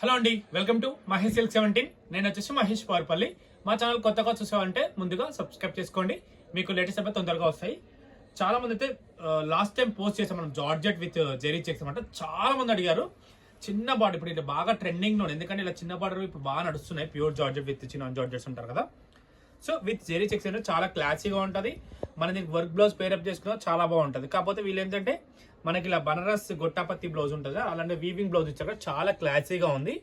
Hello అండి, welcome to Mahesh silk 17. నేను వచ్చేసి మహేష్ పవర్పల్లి. మా ఛానల్ కొత్తగా చూసామంటే ముందుగా సబ్స్క్రైబ్ చేసుకోండి, మీకు లేటెస్ట్ అప్డేట్ తొందరగా వస్తాయి. చాలా మంది అయితే లాస్ట్ టైం పోస్ట్ చేసాం మనం జార్జెట్ విత్ జెరీ చెక్స్ అనమాట. చాలా మంది అడిగారు చిన్న బార్డర్. ఇప్పుడు ఇట్లా బాగా ట్రెండింగ్ లో, ఎందుకంటే ఇలా చిన్న బార్డర్ ఇప్పుడు బాగా నడుస్తున్నాయి. ప్యూర్ జార్జెట్ విత్ చిన్న జార్జెట్స్ ఉంటారు కదా. సో విత్ జెరీ చెక్స్ అంటే చాలా క్లాసీగా ఉంటుంది. మన దీనికి వర్క్ బ్లౌజ్ పేరప్ చేసుకున్నా చాలా బాగుంటుంది. కాకపోతే వీళ్ళు ఏంటంటే మనకి ఇలా బనారస్ గొట్టాపత్తి బ్లౌజ్ ఉంటుంది, అలాంటి వీవింగ్ బ్లౌజ్ ఇచ్చారు, చాలా క్లాసీగా ఉంది.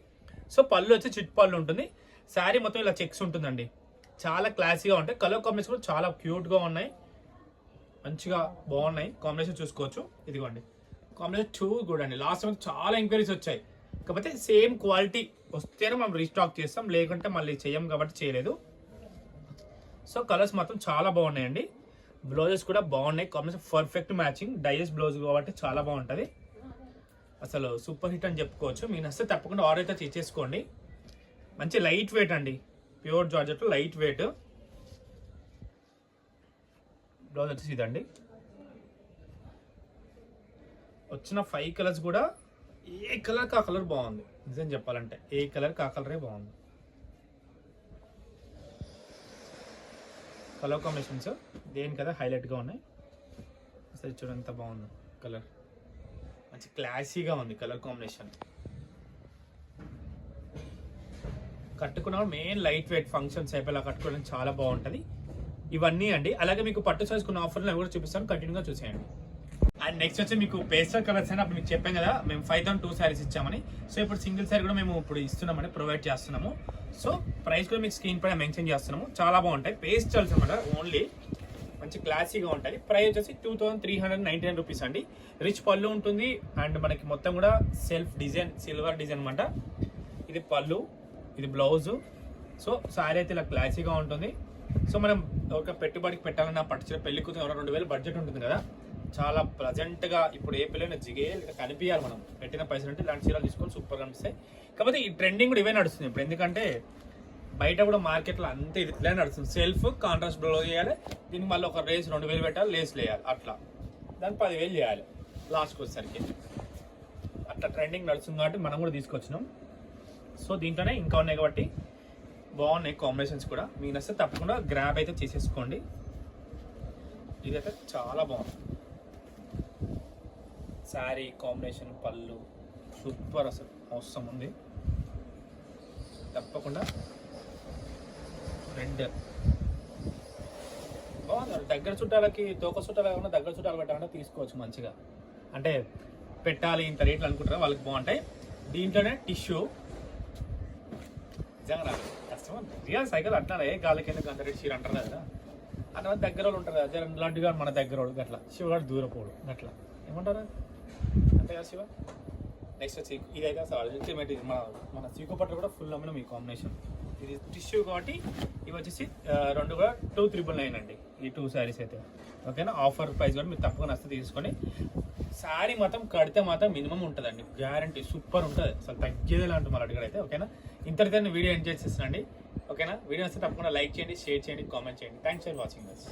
సో పళ్ళు వచ్చి చిట్ పళ్ళు ఉంటుంది. శారీ మొత్తం ఇలా చెక్స్ ఉంటుందండి, చాలా క్లాసీగా ఉంటాయి. కలర్ కాంబినేషన్ కూడా చాలా క్యూట్గా ఉన్నాయి, మంచిగా బాగున్నాయి. కాంబినేషన్ చూసుకోవచ్చు, ఇదిగోండి కాంబినేషన్ టూ గుడ్ అండి. లాస్ట్ టైం చాలా ఎంక్వైరీస్ వచ్చాయి, కాకపోతే సేమ్ క్వాలిటీ వస్తేనే మనం రీస్టాక్ చేస్తాం, లేకుంటే మళ్ళీ చెయ్యం కాబట్టి చేయలేదు. సో కలర్స్ మాత్రం చాలా బాగున్నాయండి. బ్లౌజెస్ కూడా బాగున్నాయి, కాంబినేషన్ పర్ఫెక్ట్ మ్యాచింగ్. డైజెస్ బ్లౌజ్ కాబట్టి చాలా బాగుంటుంది, అసలు సూపర్ హిట్ అని చెప్పుకోవచ్చు. మీరు నచ్చితే తప్పకుండా ఆర్డర్ అయితే చేసేసుకోండి. మంచి లైట్ వెయిట్ అండి, pure georgette light weight. Blouse వచ్చేసి ఇదండి. వచ్చిన 5 కలర్స్ కూడా ఏ కలర్కి ఆ కలర్ బాగుంది. నిజం చెప్పాలంటే ఏ కలర్కి ఆ కలరే బాగుంది. కలర్ కాంబినేషన్స్ దేని కదా హైలైట్గా ఉన్నాయి. అసలు చూడండి ఎంత బాగుంది కలర్, మంచి క్లాసీగా ఉంది కలర్ కాంబినేషన్. కట్టుకున్న మెయిన్ లైట్ వెయిట్ ఫంక్షన్స్ అయిపోయి కట్టుకోవడం చాలా బాగుంటుంది. ఇవన్నీ అండి. అలాగే మీకు పట్టు చేసుకున్న ఆఫర్లు కూడా చూపిస్తాను, కంటిన్యూగా చూసేయండి. అండ్ నెక్స్ట్ వచ్చి మీకు పేస్టల్ కలర్స్ అయినా అప్పుడు మీకు చెప్పాం కదా, మేము 5,002 శారీస్ ఇచ్చామని. సో ఇప్పుడు సింగిల్ శారీ కూడా మేము ఇప్పుడు ఇస్తున్నామని ప్రొవైడ్ చేస్తున్నాము. సో ప్రైస్ కూడా మీకు స్క్రీన్ పైన మెన్షన్ చేస్తున్నాము. చాలా బాగుంటాయి పేస్టల్స్ అనమాట, ఓన్లీ మంచి క్లాసీగా ఉంటాయి. ప్రైస్ వచ్చేసి 2,399 రూపీస్ అండి. రిచ్ పళ్ళు ఉంటుంది అండ్ మనకి మొత్తం కూడా సెల్ఫ్ డిజైన్, సిల్వర్ డిజైన్ అనమాట. ఇది పళ్ళు, ఇది బ్లౌజు. సో శారీ అయితే ఇలా క్లాసీగా ఉంటుంది. సో మనం ఒక పెట్టుబడికి పెట్టాలన్నా పట్టు పెళ్లి కూతురు 2,000 బడ్జెట్ ఉంటుంది కదా, చాలా ప్రజెంట్గా ఇప్పుడు ఏ పిల్లలు జిగే కనిపించాలి మనం పెట్టిన పైసలు అంటే ఇలాంటి చీరలు తీసుకొని సూపర్గా కనిపిస్తాయి. కాకపోతే ఈ ట్రెండింగ్ కూడా ఇవే నడుస్తుంది ఇప్పుడు, ఎందుకంటే బయట కూడా మార్కెట్లో అంతే ఇట్లా నడుస్తుంది. సెల్ఫ్ కాంట్రాస్ట్ బ్లౌజ్ చేయాలి, దీనికి మళ్ళీ ఒక రేస్ 2,000 పెట్టాలి, లేస్ వేయాలి, అట్లా దాన్ని 10,000 చేయాలి లాస్ట్కి వచ్చేసరికి. అట్లా ట్రెండింగ్ నడుస్తుంది కాబట్టి మనం కూడా తీసుకొచ్చినాం. సో దీంట్లోనే ఇంకా ఉన్నాయి కాబట్టి బాగున్నాయి కాంబినేషన్స్ కూడా. మీకు నచ్చితే తప్పకుండా గ్రాబ్ అయితే చేసేసుకోండి. ఇదైతే చాలా బాగుంది శారీ కాంబినేషన్, పళ్ళు సూపర్, అసలు అవసరం ఉంది. తప్పకుండా రెడ్ బాగుంది. దగ్గర చుట్టాలకి తోక చుట్టాలు కాకుండా దగ్గర చుట్టాలు పెట్టాలంటే తీసుకోవచ్చు మంచిగా. అంటే పెట్టాలి ఇంత రేట్లు అనుకుంటారా, వాళ్ళకి బాగుంటాయి. దీంట్లోనే టిష్యూ నిజంగా కష్టం రియల్ సైకిల్ అంటారే, గాలికి ఎందుకు అంత రేట్ చీర అంటారు కదా. అట్లా దగ్గర వాళ్ళు ఉంటారు కదా, లడ్డుగా మన దగ్గర వాళ్ళు అట్లా, శివగాడు దూరపోడు అట్లా ఏమంటారు అంతే కదా శివ. నెక్స్ట్ వచ్చి ఇదైతే అసలు అల్టిమేట్. ఇది మన సీకో పట్టు కూడా ఫుల్ అమ్మిన మీ కాంబినేషన్. ఇది టిష్యూ కాబట్టి ఇవి వచ్చేసి 2 కూడా 2,399 అండి ఈ 2 శారీస్ అయితే. ఓకేనా, ఆఫర్ ప్రైస్ కూడా మీరు తప్పకుండా వస్తే తీసుకోండి. శారీ మాత్రం కడితే మాత్రం మినిమం ఉంటుందండి, గ్యారంటీ సూపర్ ఉంటుంది, అసలు తగ్గేదే లాంటి మళ్ళీ అడిగాడైతే. ఓకేనా, ఇంతటితో వీడియో ఎంజాయ్ చేసేసానండి. ఓకేనా, వీడియో వస్తే తప్పకుండా లైక్ చేయండి, షేర్ చేయండి, కామెంట్ చేయండి. Thanks for watching this.